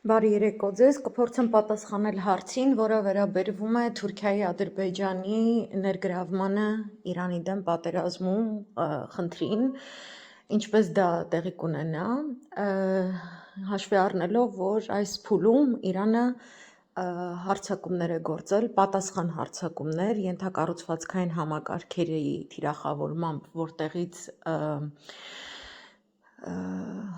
Բարի երեկո ձեզ, կփորձեմ պատասխանել հարցին, որը վերաբերվում է Թուրքիայի Ադրբեջանի ներգրավմանը Իրանի դեմ պատերազմում խնդրին, ինչպես դա տեղի կունենա, հաշվի առնելով, որ այս փուլում Իրանը հարձակումներ է գործել, պատասխան հարձակումներ, ենթակառուցվածքային համակարգերի թիրախավորմամբ, որտեղից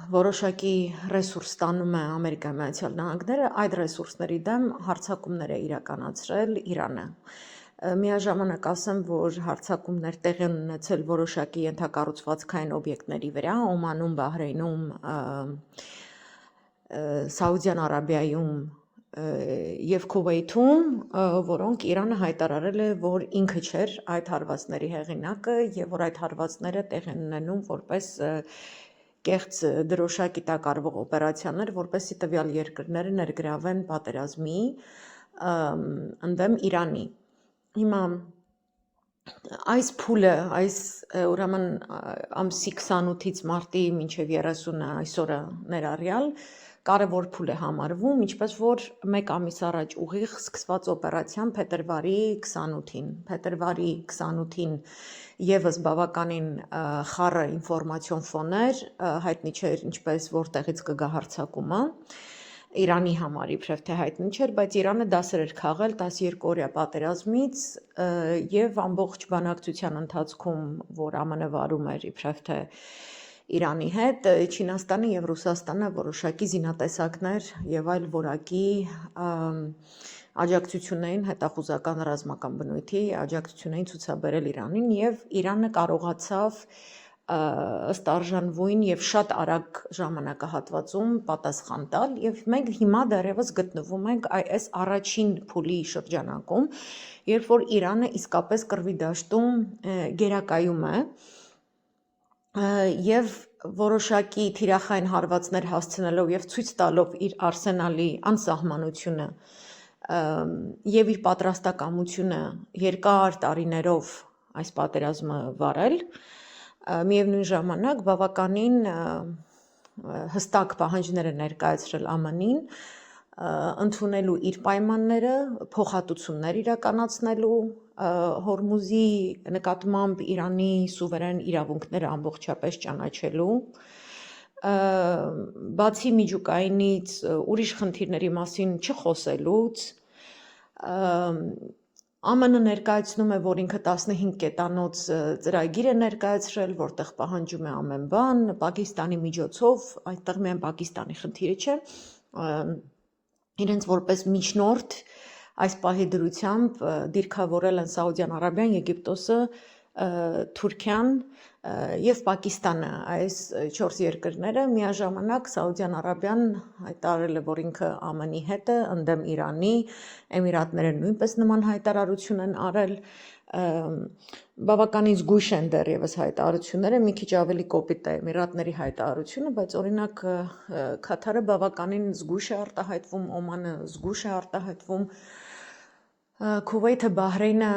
որոշակի ռեսուրս ստանում է Ամերիկայի Միացյալ Նահանգները, այդ ռեսուրսների դեմ հարձակումներ է իրականացրել Իրանը։ Միաժամանակ ասեմ, որ հարձակումներ տեղի են ունեցել որոշակի ենթակառուցվածքային օբյեկտների վրա, Օմանում, Բահրեյնում, Սաուդյան Արաբիայում և Քուվեյթում, որոնք Իրանը հայտարարել է, որ ինքը չէր այդ հարվածների հեղինակը և որ այդ հարվածները տեղի են ունենում որպես կեղծ դրոշակի տակ արվող օպերացիաներ, որպեսզի տվյալ երկրները ներգրավեն պատերազմի ընդդեմ Իրանի։ Հիմա այս փուլը, ուրեմն ամսի 28-ից մարտի մինչև 30-ը այսօրը ներառյալ կարևոր փուլ է համարվում, ինչպես որ մեկ ամիս առաջ ուղիղ սկսված օպերացիան փետրվարի 28-ին։ Փետրվարի 28-ին եւս բավականին խառը ինֆորմացիոն ֆոներ, հայտնի չէր ինչպես որտեղից կգա հարձակումը, Իրանի համար իբրև թե հայտնի չէր, բայց Իրանը դասեր էր քաղել 12-օրյա պատերազմից եւ ամբողջ բանակցության ընթացքում, որ ԱՄՆ վարում էր իբրև թե Իրանի հետ, Չինաստանը եւ Ռուսաստանը որոշակի զինատեսակներ եւ այլ որակի աջակցություններին, հետախուզական ռազմական բնույթի աջակցություններին ցուցաբերել Իրանին եւ Իրանը կարողացավ ըստ արժանվույն եւ շատ արագ ժամանակահատվածում պատասխան տալ եւ մենք հիմա դեռևս գտնվում ենք այս առաջին փուլի շրջանակում, երբ որ Իրանը իսկապես կռվի դաշտում գերակայում է եւ որոշակի թիրախային հարվածներ հասցնելով եւ ցույց տալով իր արսենալի անսահմանությունը եւ իր պատրաստակամությունը երկար տարիներով այս պատերազմը վարել, միևնույն ժամանակ բավականին հստակ պահանջներ է ներկայացրել ԱՄՆ-ին, ընդունելու իր պայմանները, փոխհատուցումներ իրականացնելու, Հորմուզի նկատմամբ Իրանի սուվերեն իրավունքները ամբողջապես ճանաչելու, բացի միջուկայինից ուրիշ խնդիրների մասին չխոսելուց, ԱՄՆ ներկայացնում է, որ ինքը 15 կետանոց ծրագիր է ներկայացրել, որտեղ պահանջում է ամեն բան, Պակիստանի միջոցով, այդտեղ միայն Պակիստանի խնդիրը չէ, իրենց որպես միջնորդ այս պահի դրությամբ դիրքավորել են Սաուդյան Արաբիան, Եգիպտոսը, Թուրքիան եւ Պակիստանը, այս 4 երկրները, միաժամանակ Սաուդյան Արաբիան հայտարարել է, որ ինքը ԱՄՆ-ի հետ է, ընդդեմ Իրանի, Էմիրատները նույնպես նման հայտարարություն են արել, բավականին զգույշ են դեռևս հայտարարությունները, մի քիչ ավելի կոպիտ է Էմիրատների հայտարարությունը, բայց օրինակ Քաթարը բավականին զգույշ է արտահայտվում, Օմանը զգույշ է արտահայտվում, Քուվեյթը, Բահրեյնը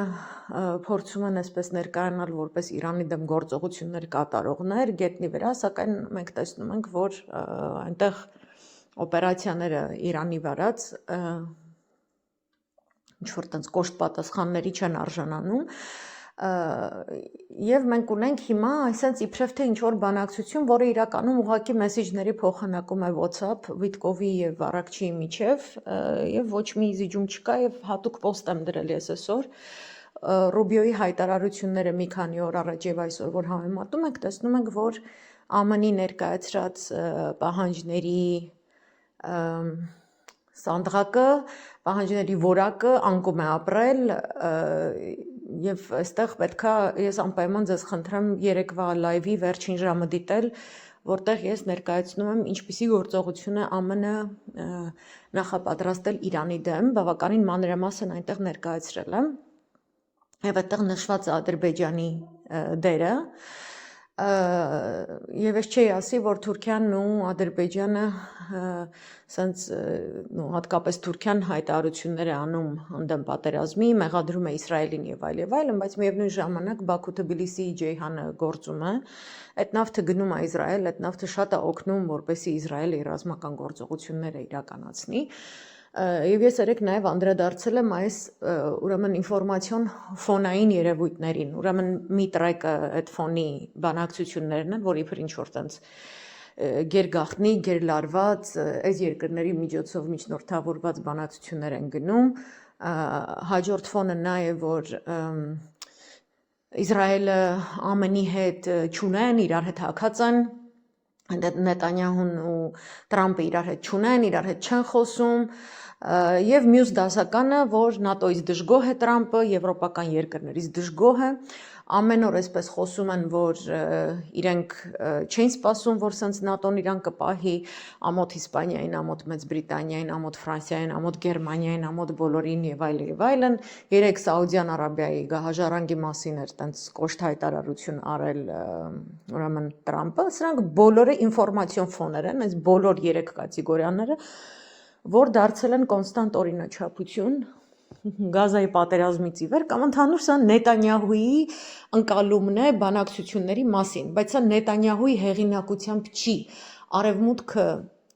փորձում են այսպես ներկայանալ որպես Իրանի դեմ գործողություններ կատարողներ գետնի վրա, սակայն մենք տեսնում ենք, որ այնտեղ օպերացիաները Իրանի վարած ինչ-որ տենց կոշտ պատասխանների չեն արժանանում եւ մենք ունենք հիմա այսպես իբրև թե ինչ-որ բանակցություն, որը իրականում ուղղակի մեսեջների փոխանակում է WhatsApp, Վիտկովի եւ Արաքչիի միջև եւ ոչ մի զիջում չկա եւ հատուկ post եմ դրել ես այսօր Ռուբիոյի հայտարարությունները մի քանի օր առաջ եւ այսօր որ համեմատում ենք, տեսնում ենք, որ ԱՄՆ-ի ներկայացրած պահանջների սանդղակը, պահանջների որակը անկում է ապրել եւ այստեղ պետքա ես անպայման ձեզ խնդրեմ երեկվա լայվի վերջին ժամը դիտել, որտեղ ես ներկայացնում եմ ինչպիսի գործողություն է ԱՄՆ նախապատրաստել Իրանի դեմ, բավականին մանրամասն այնտեղ ներկայացրել եմ եւ այդտեղ նշված է Ադրբեջանի դերը Եվ ես չէի ասի, որ Թուրքիան ու Ադրբեջանը սենց հատկապես Թուրքիան հայտարարություններ է անում ընդդեմ պատերազմի, մեղադրում է Իսրայելին եւ այլն, բայց միևնույն ժամանակ Բաքու-Թբիլիսիի ջեյհանը գործում է, այդ նավթը գնում է Իսրայել, այդ նավթը շատ է օգնում, որպեսզի Իսրայելը իր ռազմական գործողությունները իրականացնի։ Եվ ես երեք նաև անդրադարձել եմ այս ուրեմն ինֆորմացիոն ֆոնային երևույթներին, ուրեմն մի տրեկը այդ ֆոնի բանակցություններն են, որ իբր ինչ-որ տենց գերգախտնի, գերլարված, այս երկրների միջոցով միջնորդավորված բանակցություններ են գնում, հաջորդ ֆոնը նա է, որ Իսրայելը ԱՄՆ-ի հետ չունեն, իրար հետ հակած են, Նետանյահուն ու Տրամպը իրար հետ չունեն, իրար հետ չեն խոսում, եւ մյուս դասականը, որ ՆԱՏՕ-ից դժգոհ է Տրամպը, եվրոպական երկրներից դժգոհ է, ամեն օր այսպես խոսում են, որ իրենք չեն սպասում, որ սենց ՆԱՏՕ-ն իրան կպահի, ամոթ Իսպանիային, ամոթ Մեծ Բրիտանիային, ամոթ Ֆրանսիային, ամոթ Գերմանիային, ամոթ բոլորին եւ այլն, երեք Սաուդյան Արաբիայի գահաժառանգի մասին էր տենց կոշտ հայտարարություն արել ուրեմն Տրամպը, սրանք բոլորը ինֆորմացիոն ֆոներ են, այս բոլոր երեք կատեգորիաները, որ դարձել են կոնստանտ օրինաչափություն Գազայի պատերազմից ի վեր, կամ ընդհանուր սա Նետանյահուի ընկալումն է բանակցությունների մասին, բայց սա Նետանյահուի հեղինակությամբ չի, արևմուտքը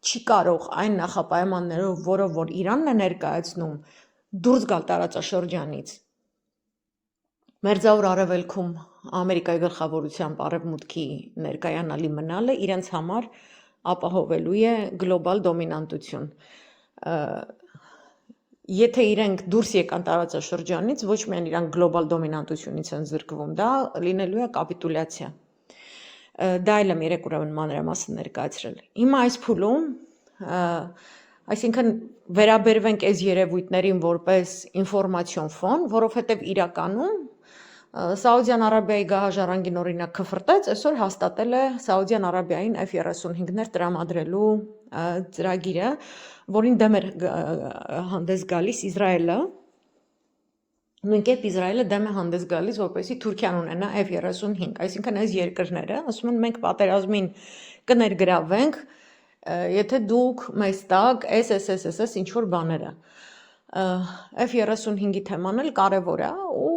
չի կարող այն նախապայմաններով, որով որ Իրանն է ներկայացնում, դուրս գալ տարածաշրջանից։ Մերձավոր Արևելքում Ամերիկայի գլխավորությամբ արևմուտքի ներկայանալի մնալը իրենց համար ապահովելու է գլոբալ դոմինանտություն։ Եթե իրենք դուրս եկան տարածաշրջանից, ոչ միայն իրանք գլոբալ դոմինանտությունից են զրկվում, դա լինելու է կապիտուլյացիա։ Դա էլ եմ երեք ուրեմն մանրամասն ներկայացրել։ Հիմա այս փուլում, այսինքն վերաբերվենք այս երևույթներին որպես ինֆորմացիոն ֆոն, որովհետև իրականում Սաուդյան Արաբիայի գահաժառանգին օրինակ քֆրտեց, այսօր հաստատել է Սաուդյան Արաբիային F-35-ներ տրամադրելու ծրագիրը, որին դեմ էր հանդես գալիս Իսրայելը, նույն կերպ Իսրայելը դեմ է հանդես գալիս, որպեսզի Թուրքիան ունենա F-35, այսինքն այս երկրները ասում են մենք պատերազմին կներգրավենք, եթե դուք մեզ տաք SSSS ինչ որ բաները։ F-35-ի թեման էլ կարևոր է ու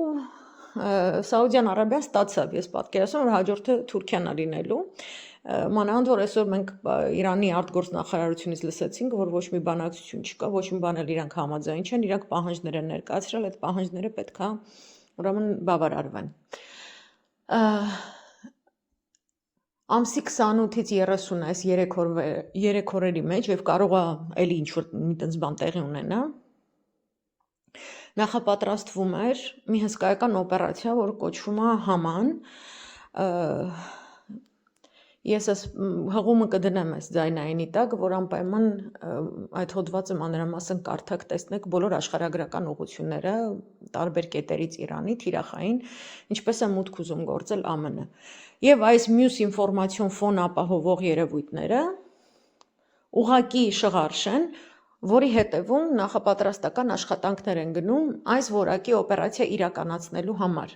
Սաուդյան Արաբիան ստացավ, ես պատկերացնում որ հաջորդը Թուրքիան է լինելու, մանավանդ որ այսօր մենք Իրանի արտգործնախարարությունից լսեցինք, որ ոչ մի բանակցություն չկա, ոչ մի բան էլ իրանք համաձայն չեն, իրանք պահանջներ են ներկայացրել, այդ պահանջները պետք է ուրեմն բավարարվեն։ Ամսի 28-ից 30 այս 3 օրերի մեջ եւ կարող է էլի ինչ որ մի տես բան տեղի ունենա, նախապատրաստվում էր մի հսկայական օպերացիա, որ կոչվում է Haman, ես այս հղումը կդնեմ այս ձայնայինի տակ, որ անպայման այդ հոդվածը մանրամասն կարդաք տեսնեք բոլոր աշխարհագրական ուղղությունները տարբեր կետերից Իրանի թիրախային, ինչպես է մուտք ուզում գործել ԱՄՆ-ը։ Եվ այս մյուս ինֆորմացիոն ֆոն ապահովող երևույթները ուղղակի շղարշ են, որի հետևում նախապատրաստական աշխատանքներ են գնում այս որակի օպերացիա իրականացնելու համար։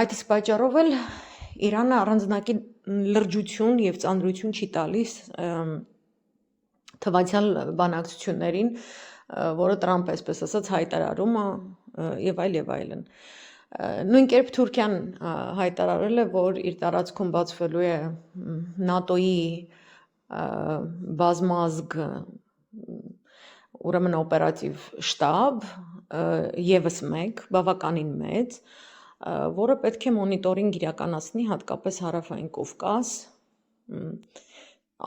Այդ իսկ պատճառով էլ Իրանը առանձնակի լրջություն եւ ծանրություն չի տալիս թվացյալ բանակցություններին, որը Տրամպը այսպես ասած հայտարարում է եւ այլն։ Նույն կերպ Թուրքիան հայտարարել է, որ իր տարածքում բացվելու է ՆԱՏՕ-ի բազմազգ ուրեմն օպերատիվ շտաբ, եւս մեկ, բավականին մեծ, որը պետք է մոնիտորինգ իրականացնի հատկապես հարավային Կովկաս,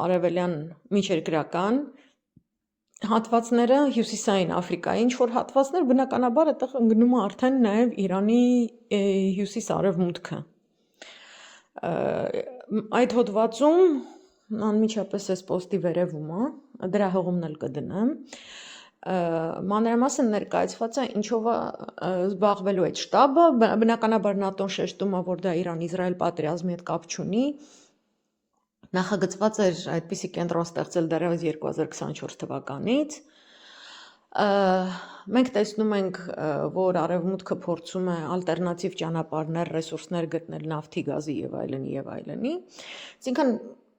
արևելյան միջերկրական հատվածները, հյուսիսային Աֆրիկայի ինչ-որ հատվածներ, բնականաբար այդտեղ ընկնում է արդեն նաև Իրանի հյուսիս-արևմուտքը։ Այդ հոդվածում անմիջապես այս պոստի վերևում է, դրա հղումն էլ կդնեմ, մանրամասն ներկայացված է ինչով է զբաղվելու այդ շտաբը, բնականաբար ՆԱՏՕ-ն շեշտում է, որ դա Իրան-Իսրայել պատերազմի հետ կապ չունի, նախագծված էր այդպիսի կենտրոն ստեղծել դեռևս 2024 թվականից, Մենք տեսնում ենք, որ արևմուտքը փորձում է ալտերնատիվ ճանապարհներ, ռեսուրսներ գտնել նավթի, գազի եւ այլնի եւ այլնի։ Այսինքն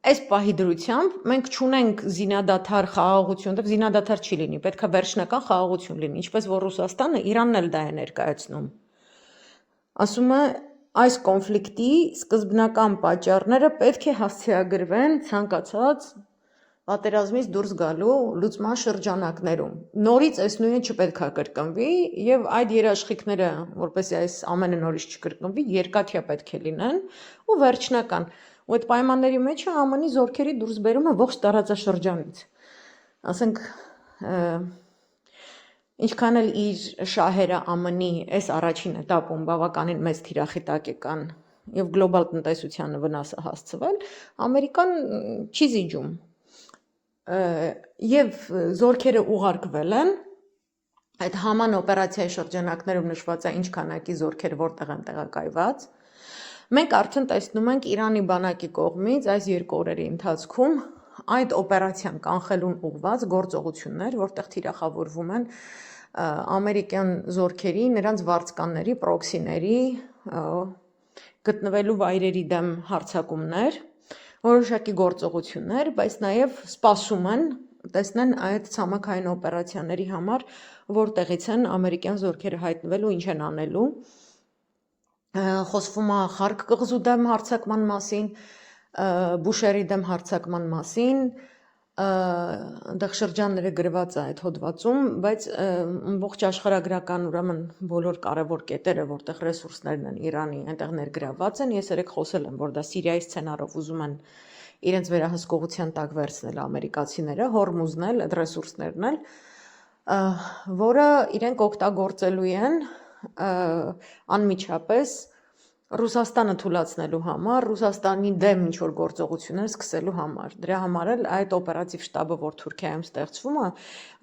այս պահի դրությամբ մենք չունենք զինադադար խաղաղություն, դեռ զինադադար չի լինի, պետք է վերջնական խաղաղություն լինի, ինչպես որ Ռուսաստանը Իրանն էլ դա է ներկայացնում։ Ասում է այս կոնֆլիկտի սկզբնական պատճառները պետք է հասցեագրվեն ցանկացած պատերազմից դուրս գալու լուծման շրջանակներում։ Նորից այս նույնը չպետք է կրկնվի եւ այդ երաշխիքները, որպեսզի այս ամենը նորից չկրկնվի, երկաթյա պետք է լինեն ու վերջնական։ Ու այդ պայմանների մեջ է ԱՄՆ-ի զորքերի դուրսբերումը ողջ տարածաշրջանից։ Ասենք ինչքան էլ իր շահերը ԱՄՆ-ի այս առաջին этаպում բավականին մեծ թիրախի տակ կան եւ գլոբալ տնտեսությանը վնասը հասցվել, Ամերիկան չի զիջում։ Եվ զորքերը ուղարկվել են այդ Haman օպերացիայի շրջանակներում նշված է ինչ քանակի զորքեր որտեղ են տեղակայված։ Մենք արդեն տեսնում ենք Իրանի բանակի կողմից այս 2 օրերի ընթացքում այդ օպերացիան կանխելուն ուղղված գործողություններ, որտեղ թիրախավորվում են ամերիկյան զորքերի, նրանց վարձկանների, պրոքսիների գտնվելու վայրերի դեմ հարձակումներ, որոշակի գործողություններ, բայց նաև սպասում են տեսնեն այդ ցամաքային օպերացիաների համար որտեղից են ամերիկյան զորքերը հայտնվելու, ինչ են անելու։ Խոսվում է Խարկ կղզու դեմ հարձակման մասին, Բուշերի դեմ հարձակման մասին, այնտեղ շրջանները գրված է այդ հոդվածում, բայց ողջ աշխարհագրական ուրեմն բոլոր կարևոր կետերը, որտեղ ռեսուրսներն են Իրանի, այնտեղ ներգրավված են։ Ես երեք խոսել եմ, որ դա Սիրիայի սցենարով ուզում են իրենց վերահսկողության տակ վերցնել ամերիկացիները, Հորմուզն էլ, այդ ռեսուրսներն էլ, որը իրենք օգտագործելու են անմիջապես Ռուսաստանը թուլացնելու համար, Ռուսաստանի դեմ ինչ-որ գործողություններ սկսելու համար։ Դրա համար էլ այդ օպերատիվ շտաբը, որ Թուրքիայում ստեղծվում է,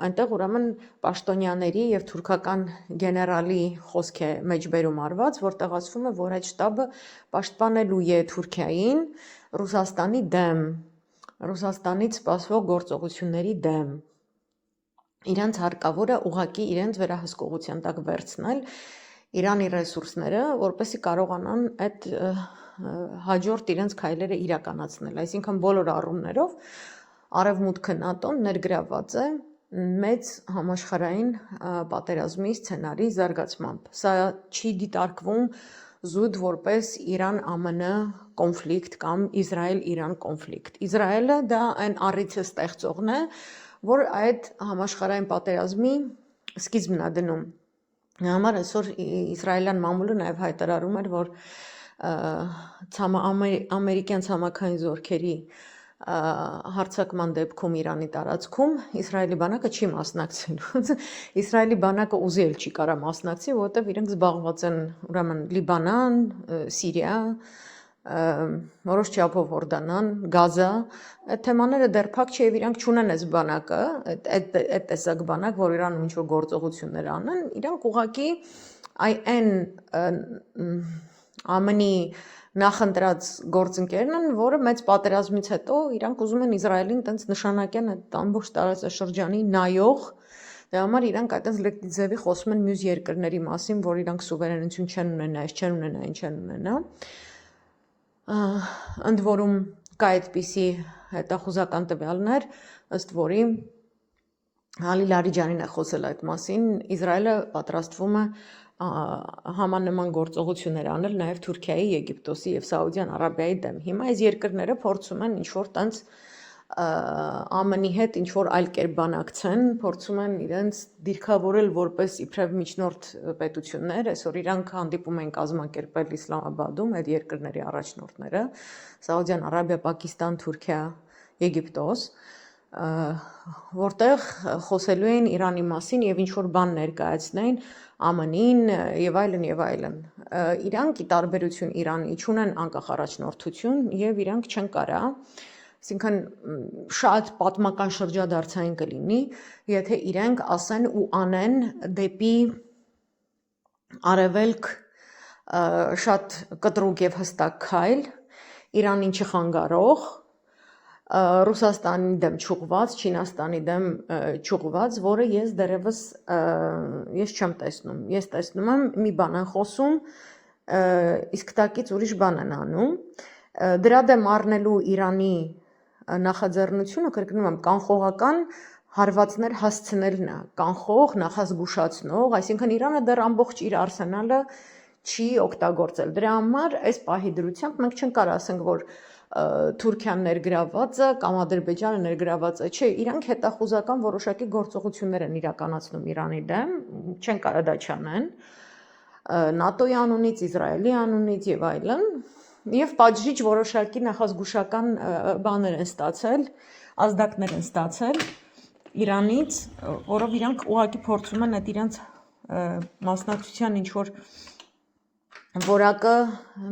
այնտեղ ուրեմն պաշտոնյաների եւ թուրքական գեներալի խոսք է մեջբերում արված, որտեղ ասվում է, որ այդ շտաբը պաշտպանելու է Թուրքիային Ռուսաստանի դեմ, Ռուսաստանից սպասվող գործողությունների դեմ։ Իրանց հարկավոր է ուղղակի իրենց վերահսկողության տակ վերցնել Իրանի ռեսուրսները, որպեսզի կարողանան այդ հաջորդ իրենց քայլերը իրականացնել, այսինքն բոլոր առումներով Արևմուտքը ՆԱՏՕ-ն ներգրավված է մեծ համաշխարհային պատերազմի սցենարի զարգացմամբ։ Սա չի դիտարկվում զուտ որպես Իրան-ԱՄՆ կոնֆլիկտ կամ Իսրայել-Իրան կոնֆլիկտ։ Իսրայելը դա այն առիթը ստեղծողն է, որ այդ համաշխարհային պատերազմի սկիզբն է դնում։ Համար այսօր իսրայելյան մամուլը նաև հայտարարում էր, որ ամերիկյան ցամաքային զորքերի հարձակման դեպքում Իրանի տարածքում Իսրայելի բանակը չի մասնակցելու։ Իսրայելի բանակը ուզի էլ չի կարա մասնակցի, որովհետև իրենք զբաղված են ուրեմն Լիբանան, Սիրիա, որոշ չափով Հորդանան, Գազա, այդ թեմաները դեռ փակ չի եւ իրանք չունեն այս բանակը, այդ տեսակ բանակ, որ Իրանում ինչ-որ գործողություններ անեն, իրանք ուղղակի այն ԱՄՆ-ի նախընտրած գործընկերն են, որը մեծ պատերազմից հետո իրանք ուզում են Իսրայելին տենց նշանակեն այդ ամբողջ տարածաշրջանի նայող, դրա համար իրանք այդպես լեկտի ձևի խոսում են մյուս երկրների մասին, որ իրանք սուվերենություն չեն ունենա, այս չեն ունենա, այն չեն ունենա։ Ընդ որում կա այդպիսի հետախուզական տվյալներ, ըստ որի Հալի Լարիջանին է խոսել այդ մասին, Իսրայելը պատրաստվում է համանման գործողություններ անել նաև Թուրքիայի, Եգիպտոսի եւ Սաուդյան Արաբիայի դեմ։ Հիմա այս երկրները փորձում են ինչ-որ տենց ԱՄՆ-ի հետ ինչ-որ այլ կերպ բանակցեն, փորձում են իրենց դիրքավորել որպես իբրև միջնորդ պետություններ, այսօր իրանք հանդիպում են կազմակերպել Իսլամաբադում այդ երկրների առաջնորդները, Սաուդյան Արաբիա, Պակիստան, Թուրքիա, Եգիպտոս, որտեղ խոսելու են Իրանի մասին եւ ինչ-որ բան ներկայացնեն ԱՄՆ-ին եւ այլն եւ այլն։ Իրանք ի տարբերություն Իրանի չունեն անկախ առաջնորդություն եւ իրանք չեն կարա, այսինքն շատ պատմական շրջադարձային կլինի, եթե իրենք ասեն ու անեն դեպի արևելք շատ կտրուկ եւ հստակ քայլ, Իրանին չխանգարող, Ռուսաստանի դեմ չուղված, Չինաստանի դեմ չուղված, որը ես դեռևս ես չեմ տեսնում։ Ես տեսնում եմ մի բան են խոսում, իսկ տակից ուրիշ բան են անում։ Դրա դեմ առնելու Իրանի նախաձեռնությունը, կրկնում եմ, կանխողական հարվածներ հասցնելն է, կանխող, նախազգուշացնող, այսինքն Իրանը դեռ ամբողջ իր արսենալը չի օգտագործել։ Դրա համար այս պահի դրությամբ մենք չենք կարող ասենք, որ Թուրքիան ներգրաված է կամ Ադրբեջանը ներգրաված է, չէ, իրանք հետախուզական որոշակի գործողություններ են իրականացնում Իրանի դեմ, չեն կարող դա չանեն, ՆԱՏՕ-ի անունից, Իսրայելի անունից եւ այլն, եւ պատժիչ որոշակի նախազգուշական բաներ են ստացել, ազդակներ են ստացել Իրանից, որով իրանք ուղղակի փորձում են այդ իրանք մասնակցության ինչ որ որակը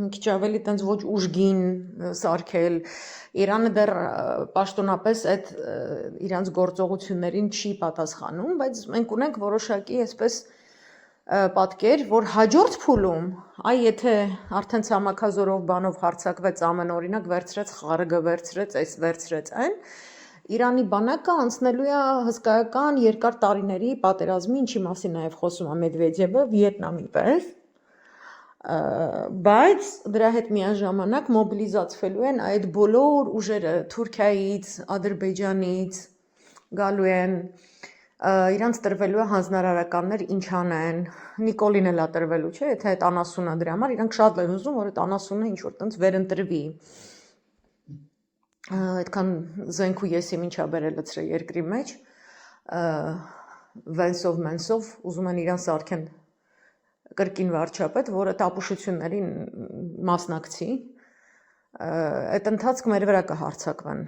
մի քիչ ավելի տենց ոչ ուժգին սարքել, Իրանը դեռ պաշտոնապես այդ իրանց գործողություններին չի պատասխանում, բայց մենք ունենք որոշակի այսպես պատկեր, որ հաջորդ փուլում, եթե արդեն ցամաքազորով բանով հարձակվեց ամեն օրինակ վերցրեց խաղը վերցրեց, այս վերցրեց այն, Իրանի բանակը անցնելու է հսկայական երկար տարիների պատերազմի, ինչի մասին նաև խոսում է Մեդվեդևը, Վիետնամի պես, բայց դրա հետ միաժամանակ մոբիլիզացվելու են այդ բոլոր ուժերը Թուրքիայից, Ադրբեջանից գալու են, իրանց տրվելու է հանձնարարականներ ինչ անեն, Նիկոլին էլ է տրվելու, չէ, եթե այդ անասունը դրա համար, իրանք շատ են ուզում, որ այդ անասունը ինչ որ տենց վերընտրվի, այդքան զենք ու եսի ինչա բերել լցրել երկրի մեջ, վենսով, մենսով, ուզում են իրան սարքեն կրկին վարչապետ, որը տապուշություններին մասնակցի, այդ ընթացք մեր վրա կհարձակվեն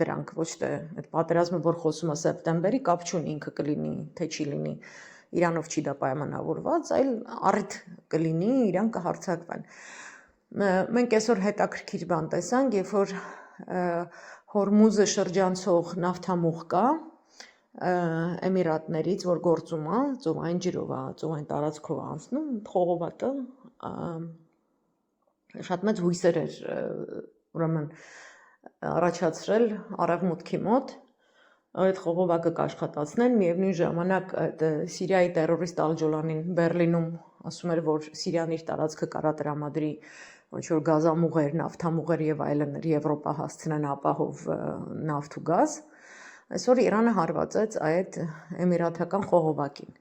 դրանք, ոչ թե այդ պատերազմը, որ խոսում է սեպտեմբերի, կապ չունի ինքը կլինի, թե չի լինի, Իրանով չի դա պայմանավորված, այլ առիթ կլինի, իրան կհարձակվեն։ Մենք այսօր հետաքրքիր բան տեսանք, երբ որ Հորմուզը շրջանցող նավթամուղ կա, Էմիրատներից, որ գործում է, ծովային ջրով է, ծովային տարածքով է անցնում, խողովակը շատ մեծ հույսեր էր ուրեմն առաջացրել արևմուտքի մոտ, այդ խողովակը կաշխատացնեն, միևնույն ժամանակ Սիրիայի տերորիստ Ալ-Ջոլանին Բերլինում ասում էր, որ Սիրիան իր տարածքը կարա տրամադրի ոչ որ գազամուղեր, նավթամուղեր եւ այլն Եվրոպա հասցնեն ապահով նավթ ու գազ, այսօր Իրանը հարվածեց այդ էմիրաթական խողովակին,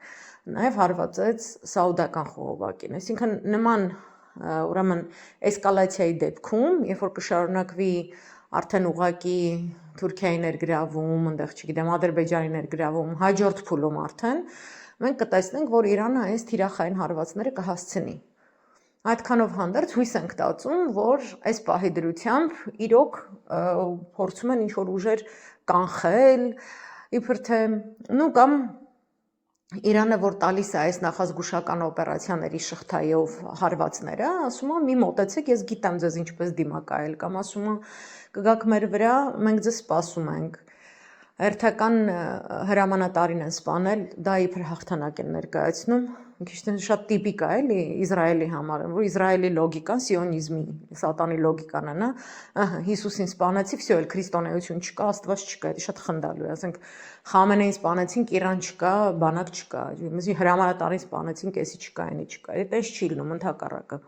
նաեւ հարվածեց սաուդական խողովակին, այսինքն նման ուրեմն էսկալացիայի դեպքում, երբ որ կշարունակվի արդեն ուղակի Թուրքիայի ներգրավում, այնտեղ չգիտեմ, Ադրբեջանի ներգրավում, հաջորդ փուլում արդեն մենք կտեսնենք, որ Իրանը այս թիրախային հարվածները կհասցնի։ Այդքանով հանդերձ հույս ենք տածում, որ այս պահի դրությամբ իրոք փորձում են ինչ-որ ուժեր կանխել, իբր թե, կամ Իրանը, որ տալիս է այս նախազգուշական օպերացիաների շղթայով հարվածները, ասում է մի մոտեցեք, ես գիտեմ ձեզ ինչպես դիմակայել, կամ ասում է կգաք մեր վրա, մենք ձեզ սպասում ենք, հերթական հրամանատարին են սպանել, դա իբր հաղթանակ են ներկայացնում, շատ տիպիկ է էլի Իսրայելի համար, որ Իսրայելի լոգիկան, սիոնիզմի, սատանի լոգիկան է, Հիսուսին սպանեցի, վсё, էլ քրիստոնեություն չկա, Աստված չկա, դա շատ խնդալու է, ասենք Խամենեին սպանեցինք, Իրան չկա, բանակ չկա, հրամանատարին սպանեցինք, էսի չկա, այնի չկա, այդպես չի լինում, ընդհակառակը։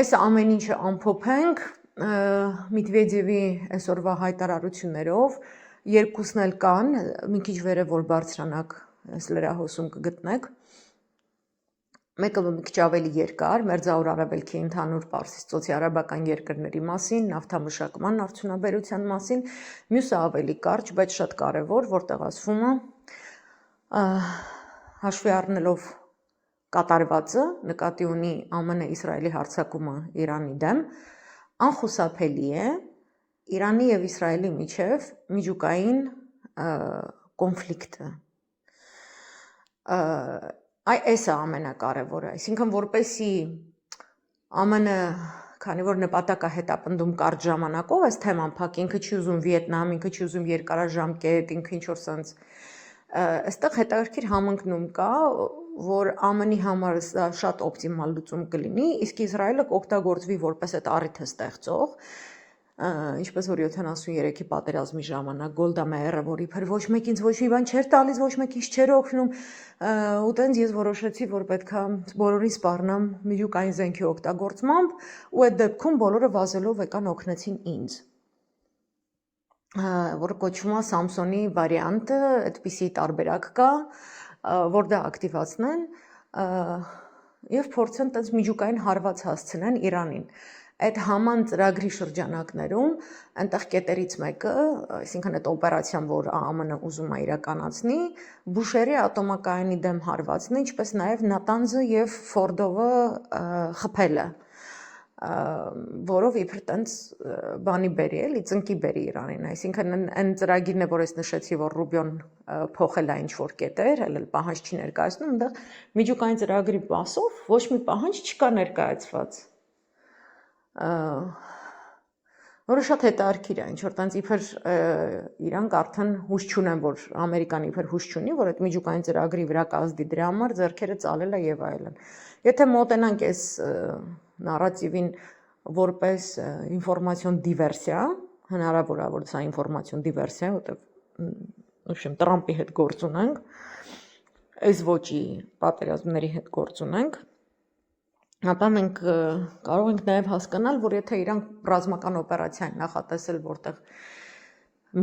Այս ամեն ինչը ամփոփենք Մեդվեդևի այսօրվա հայտարարություններով, երկուսն էլ կան, մի քիչ վերև որ բարձրանաք, այս լրահոսում կգտնեք, մեկը մի քիչ ավելի երկար, Մերձավոր Արևելքի ընդհանուր Պարսից արաբական երկրների մասին, նավթամշակման արդյունաբերության մասին, մյուսը ավելի կարճ, բայց շատ կարևոր, որտեղ ասվում է հաշվի առնելով կատարվածը, նկատի ունի ԱՄՆ Իսրայելի հարձակումը Իրանի դեմ, անխուսափելի է Իրանի եւ Իսրայելի միջև միջուկային կոնֆլիկտը։ Այս է ամենակարևորը, այսինքն որպեսի ԱՄՆ, քանի որ նպատակը հետապնդում կարճ ժամանակով, այս թեման փակ, ինքը չի ուզում Վիետնամ, ինքը չի ուզում երկարաժամկետ, ինքը ինչ-որ սենց, այստեղ հետաքրքիր համընկնում կա, որ ԱՄՆ-ի համար շատ օպտիմալ լուծում կլինի, իսկ Իսրայելը կօգտագործվի որպես այդ առիթը ստեղծող, ինչպես որ 73-ի պատերազմի ժամանակ Գոլդա Մեյերը, որ իբր ոչ մեկին ոչ մի բան չէր տալիս, ոչ մեկին չէր օգնում, ու տենց ես որոշեցի, որ պետքա բոլորին սպառնամ միջուկային զենքի օգտագործմամբ, ու այդ դեպքում բոլորը վազելով եկան օգնեցին ինձ։ Որ կոչվում է Սամսոնի վարիանտը, այդպիսի տարբերակ կա, որ դա ակտիվացնեն եւ փորձեն տենց միջուկային հարված հասցնեն Իրանին։ Այդ haman ծրագրի շրջանակներում այնտեղ կետերից մեկը, այսինքն այդ օպերացիան, որ ԱՄՆ-ը ուզում է իրականացնի, Բուշերի ատոմակայանի դեմ հարվածն է, ինչպես նաև Նատանզը եւ Ֆորդովը խփելը, որով իբր տենց բանի բերի էլի, ծնկի բերի Իրանին, այսինքն այն ծրագիրն է, որ ես նշեցի, որ Ռուբիոն փոխել է ինչ-որ կետեր, հələ պահանջ չի ներկայացնում, այնտեղ միջուկային ծրագրի պասով ոչ մի պահանջ չկա ներկայացված։ Որը շատ հետաքրքիր է, ինչ որ տենց իբր իրանք արդեն հույս չունեն, որ Ամերիկան իբր հույս չունի, որ այդ միջուկային ծրագրի վրա կազդի դրա համար ձեռքերը ծալել է եւ այլն։ Եթե մոտենանք այս նարատիվին որպես ինֆորմացիոն դիվերսիա, հնարավոր է, որ սա ինֆորմացիոն դիվերսիա է, որտեղ Տրամպի հետ գործ ունենք, այս ոճի պատերազմների հետ գործ ունենք, ապա մենք կարող ենք նաև հասկանալ, որ եթե իրանք ռազմական օպերացիա են նախատեսել, որտեղ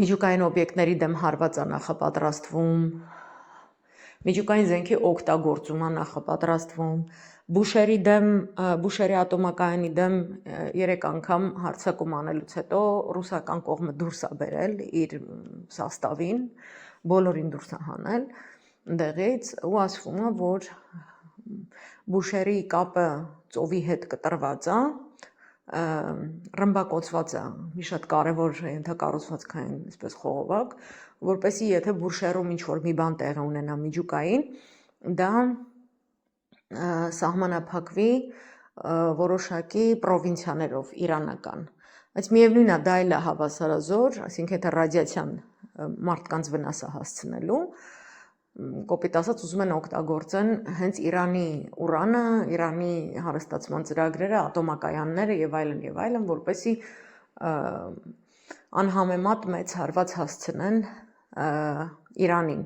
միջուկային օբյեկտների դեմ հարված է նախապատրաստվում, միջուկային զենքի օգտագործում է նախապատրաստվում, Բուշերի ատոմակայանի դեմ 3 անգամ հարձակում անելուց հետո ռուսական կողմը դուրս է բերել իր սաստավին, բոլորին դուրս է հանել դեղից ու ասվում է, որ Բուշերի կապը ծովի հետ կտրված է, ռմբակոծված է մի շատ կարևոր ենթակառուցվածքային այսպես խողովակ, որպեսզի եթե Բուշերում ինչ-որ մի բան տեղի ունենա միջուկային, դա սահմանափակվի որոշակի պրովինցիաներով իրանական։ Բայց միևնույնն է, դա էլ է հավասարազոր, այսինքն եթե ռադիացիան մարդկանց վնաս է հասցնելու, կոպիտ ասած ուզում են օգտագործեն հենց Իրանի ուրանը, Իրանի հարստացման ծրագրերը, ատոմակայանները եւ այլն, որպեսզի անհամեմատ մեծ հարված հասցնեն Իրանին,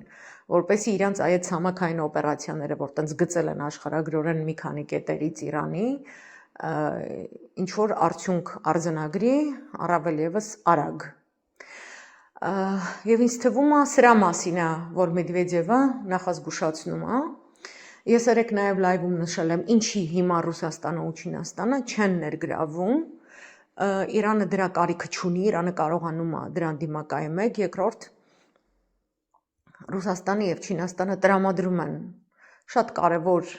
որպեսզի իրանց այդ ցամաքային օպերացիաները, որ տենց գծել են աշխարհագրորեն մի քանի կետերից Իրանի, ինչ որ արդյունք արձանագրի, առավել եւս արագ։ Եվ ինձ թվում է սրա մասին է, որ Մեդվեդևը նախազգուշացնում է։ Ես երեք նաև լայվում նշել եմ, ինչի հիմա Ռուսաստանը ու Չինաստանը չեն ներգրավում։ Իրանը դրա կարիքը չունի, Իրանը կարողանում է դրան դիմակայել։ Մեկ, երկրորդ Ռուսաստանը եւ Չինաստանը տրամադրում են շատ կարևոր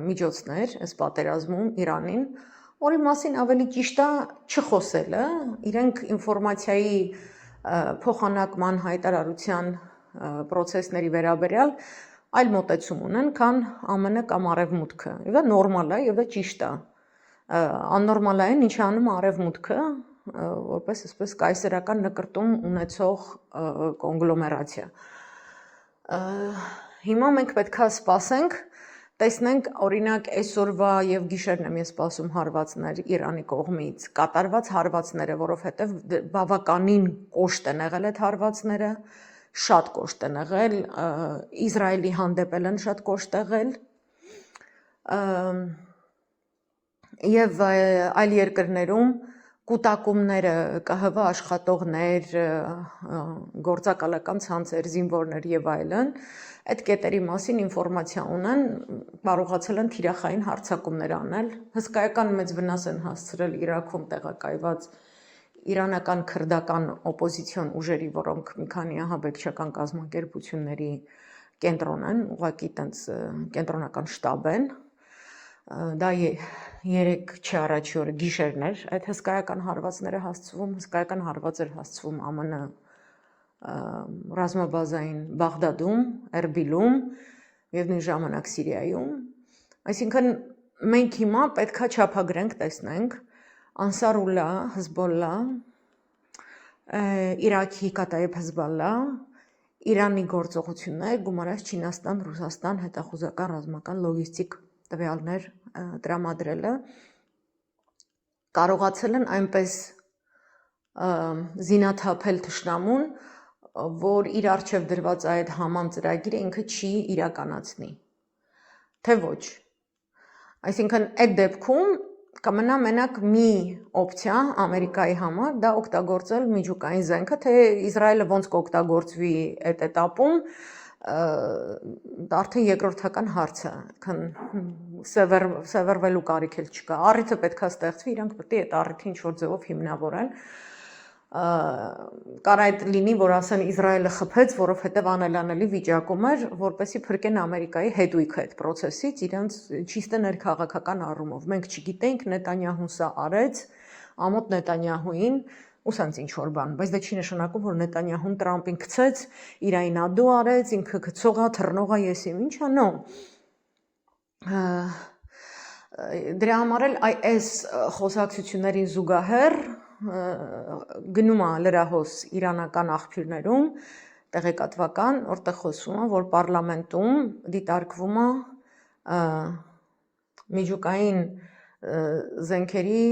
միջոցներ այս պատերազմում Իրանին, որի մասին ավելի ճիշտ է չխոսելը, իրենք ինֆորմացիայի փոխանակման հայտարարության process-ների վերաբերյալ այլ մոտեցում ունեն, քան ԱՄՆ կամ Արևմուտքը։ Եվ դա նորմալ է, եւ դա ճիշտ է։ Աննորմալ է, ինչ անում Արևմուտքը, որպես այսպես կայսերական նկրտում ունեցող կոնգլոմերացիա։ Հիմա մենք պետք է սպասենք, տեսնենք, օրինակ այսօրվա եւ գիշերն եմ ես սպասում հարվածներ Իրանի կողմից, կատարված հարվածները, որովհետեւ բավականին կոշտ են եղել այդ հարվածները, շատ կոշտ են եղել, Իսրայելի հանդեպ են շատ կոշտ եղել, եւ այլ երկրներում կուտակումները, ԿՀՎ աշխատողներ, գործակալական ցանցեր, զինվորներ եւ այլն, այդ կետերի մասին ինֆորմացիա ունեն, կարողացել են թիրախային հարձակումներ անել, հսկայական մեծ վնաս են հասցրել Իրաքում տեղակայված իրանական քրդական օպոզիցիոն ուժերի, որոնք մի քանի ահաբեկչական կազմակերպությունների կենտրոն են, ուղղակի տենց կենտրոնական շտաբ են, դա 3 չառաջի օրը գիշերն էր, այդ հսկայական հարվածները հասցվում, հսկայական հարված էր հասցվում ԱՄՆ ռազմաբազային Բաղդադում, Էրբիլում եւ նույն ժամանակ Սիրիայում, այսինքն մենք հիմա պետքա չափագրենք, տեսնենք Անսարուլլա, Հզբոլլա, Իրաքի Կատայեբ Հզբոլլա, Իրանի գործողություններ, գումարած Չինաստան, Ռուսաստան, հետախուզական ռազմական լոգիստիկ տվյալներ տրամադրելը կարողացել են այնպես զինաթափել թշնամուն, որ իր առջև դրված այդ haman ծրագիրը ինքը չի իրականացնի, թե ոչ։ Այսինքն այդ դեպքում կմնա մենակ մի օպցիա Ամերիկայի համար, դա օգտագործել միջուկային զենքը, թե Իսրայելը ոնց կօգտագործվի այդ этаպում, արդեն երկրորդական հարց է, սևեռվելու կարիք էլ չկա։ Առիթը պետքա ստեղծվի, իրանք պետք է այդ առիթը ինչ-որ ձևով հիմնավորեն։ Կար այդ լինի, որ ասեն Իսրայելը խփեց, որովհետև անելանելի վիճակում էր, որպեսզի փրկեն Ամերիկայի հետույքը այդ process-ից, իրանց ճիշտ ներքաղաքական առումով։ Մենք չգիտենք Նետանյահուն սա արեց, ամոթ Նետանյահուին ու սենց ինչ-որ բան, բայց դա չի նշանակում, որ Նետանյահուն Տրամպին գցեց, իրային ադու արեց, ինքը գցողա, թռնողա, ես իմ ինչա, նո։ Դրա համար էլ այս խոսակցություններին զուգահեռ գնում է լրահոս իրանական աղբյուրներում, տեղեկատվական, որտեղ խոսվում է, որ պարլամենտում դիտարկվում է միջուկային զենքերի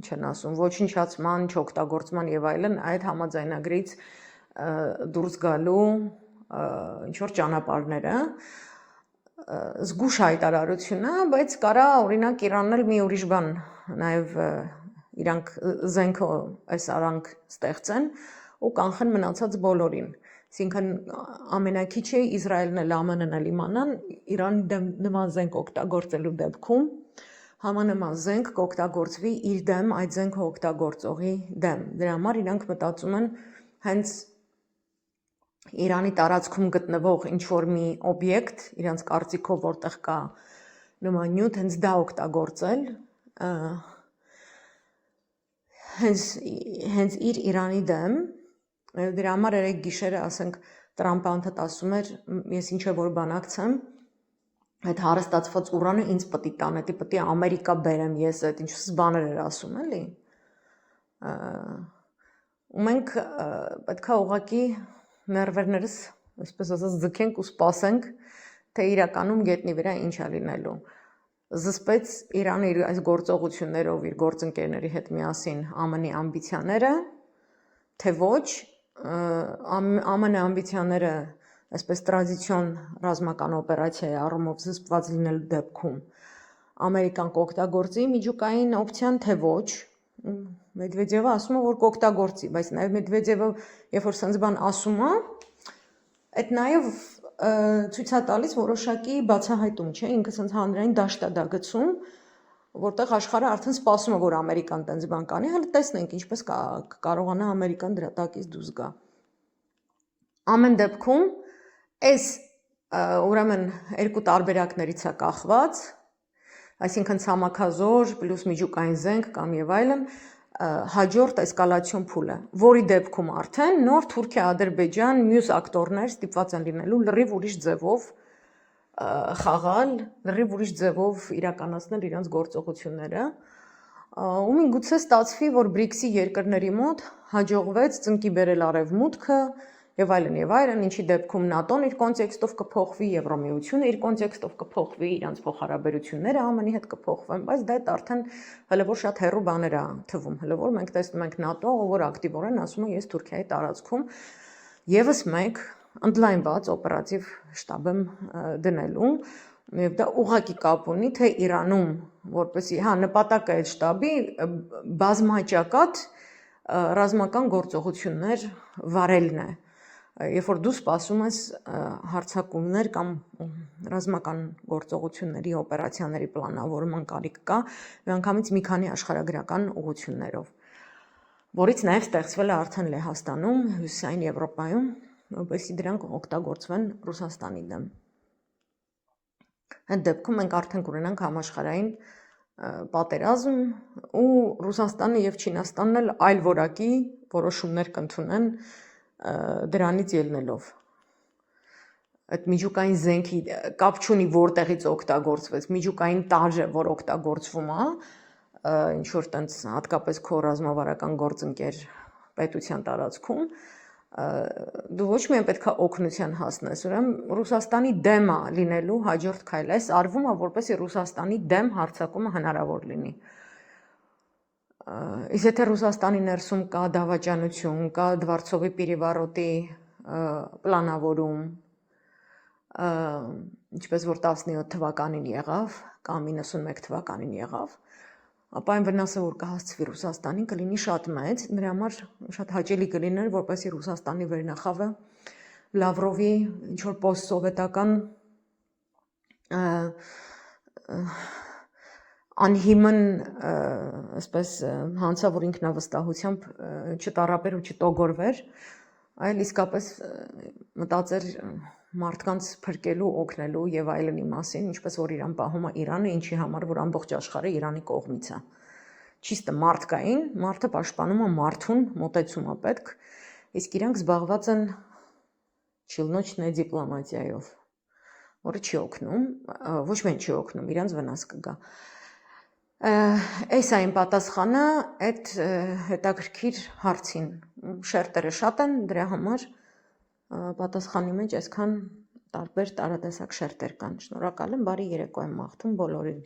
չեն ասում, ոչնչացման, չօգտագործման եւ այլն այդ համաձայնագրից դուրս գալու ինչ-որ ճանապարհները զգուշ հայտարարություն է, բայց կարա օրինակ Իրանն էլ մի ուրիշ բան նաեւ իրանք զենքը այս արանք ստեղծեն ու կանխեն մնացած բոլորին։ Այսինքն ամենակիչը Իսրայելն էլ ԱՄՆ-ն էլ իմանան Իրանի դեմ նման զենք օգտագործելու դեպքում Համանման զենք կօգտագործվի իր դեմ, այդ զենքը օգտագործողի դեմ։ Դրա համար իրանք մտածում են հենց Իրանի տարածքում գտնվող ինչ-որ մի օբյեկտ, իրանց կարծիքով որտեղ կա նման նյութ, հենց դա օգտագործել, հենց իր Իրանի դեմ, դրա համար երեք գիշերը, ասենք, Տրամպը անդադ ասում էր, ես ինչ է որ բանակցեմ, այդ հարստացված ուրանը ինձ պետք է տան, դա պետք է Ամերիկա բերեմ ես, այդ ինչպես բաներ էր ասում, էլի։ Ու մենք պետքա ուղղակի ներվերներս, այսպես ասած, ձգենք ու սպասենք, թե իրականում գետնի վրա ինչ է լինելու։ Զսպեց Իրանը իր այս գործողություններով իր գործընկերների հետ միասին ԱՄՆ-ի ամբիցիաները, թե ոչ, ԱՄՆ ամբիցիաները այսպես տրադիցիոն ռազմական օպերացիայի առումով զսպված լինելու դեպքում Ամերիկան կօգտագործի միջուկային օպցիան, թե ոչ, Մեդվեդևը ասում է, որ կօգտագործի, բայց նաև Մեդվեդևը, երբ որ սենց բան ասում է, այդ նաև ցույց է տալիս որոշակի բացահայտում, չէ, ինքը սենց հանրային դաշտ է դա գցում, որտեղ աշխարհը արդեն սպասում է, որ Ամերիկան տենց բան կանի, հələ տեսնենք ինչպես կարողանա Ամերիկան դրա տակից դուրս գա։ Ամեն դեպքում այս ուրեմն երկու տարբերակներից է կախված, այսինքն ցամաքազոր պլյուս միջուկային զենք կամ եւ այլն հաջորդ էսկալացիոն փուլը, որի դեպքում արդեն նոր Թուրքիա, Ադրբեջան, մյուս ակտորներ ստիպված են լինելու լրիվ ուրիշ ձևով խաղալ, լրիվ ուրիշ ձևով իրականացնել իրենց գործողությունները, ու միգուցե ստացվի, որ BRICS-ի երկրների մոտ հաջողվեց ծնկի բերել արևմուտքը եւ այլն, ինչի դեպքում ՆԱՏՕ-ն իր կոնտեքստով կփոխվի, Եվրոմիությունը իր կոնտեքստով կփոխվի, իրանց փոխհարաբերությունները ԱՄՆ-ի հետ կփոխվեն, բայց դա արդեն հələ որ շատ հեռու բաներ է թվում, հələ որ մենք տեսնում ենք ՆԱՏՕ-ը, որ ակտիվորեն ասում է ես Թուրքիայի տարածքում եւս մեկ ընդլայնված օպերատիվ շտաբ եմ դնելու, եւ դա ուղղակի կապ ունի թե Իրանում, որպեսզի նպատակը այդ շտաբի բազմահաճակատ ռազմական գործողություններ վարելն է։ Երբ որ դու սպասում ես հարձակումներ կամ ռազմական գործողությունների, օպերացիաների պլանավորման կարիք կա, միանգամից մի քանի աշխարհագրական ուղղություններով, որից նաև ստեղծվել է արդեն Լեհաստանում, Հյուսիսային Եվրոպայում, որպեսզի դրանք օգտագործվեն Ռուսաստանի դեմ։ Այդ դեպքում մենք արդեն կունենանք համաշխարհային պատերազմ ու Ռուսաստանը եւ Չինաստանն էլ այլ որակի որոշումներ կընդունեն դրանից ելնելով։ Այդ միջուկային զենքի կապ չունի որտեղից օգտագործվեց, միջուկային տարրը, որ օգտագործվում է, ինչ որ տենց հատկապես քո ռազմավարական գործընկեր պետության տարածքում, դու ոչ միայն պետք է օգնության հասնես, ուրեմն Ռուսաստանի դեմ է լինելու հաջորդ քայլը, այս արվում է որպեսզի Ռուսաստանի դեմ հարձակումը հնարավոր լինի։ Իսկ եթե Ռուսաստանի ներսում կա դավաճանություն, կա Դվարցովի Պիրիվարոտի պլանավորում, ինչպես որ 17 թվականին եղավ, կամ 91 թվականին եղավ, ապա այն վնասը, որ կհասցվի Ռուսաստանին, կլինի շատ մեծ, նրա համար շատ հաճելի կլիներ, որպեսզի Ռուսաստանի վերնախավը Լավրովի ինչ-որ պոստսովետական անհիմն այսպես հանցավոր ինքնավստահությամբ չտարապեր ու չտոգորվեր, այլ իսկապես մտածեր մարդկանց փրկելու, օգնելու եւ այլնի մասին, ինչպես որ իրան պահում է Իրանը, ինչի համար որ ամբողջ աշխարհը Իրանի կողմից է։ Չիստը մարդկային, մարդը պաշտպանում է մարդուն, մոտեցում է պետք, իսկ իրանք զբաղված են չիլնոչնե դիպլոմատիայով, որը չի օգնում, ոչ միայն չի օգնում, իրանց վնաս կգա։ Այս այն պատասխանը այդ հետաքրքիր հարցին, շերտերը շատ են, դրա համար պատասխանի մեջ այսքան տարբեր տարատեսակ շերտեր կան։ Շնորհակալ եմ, բարի երեկո եմ մաղթում բոլորին։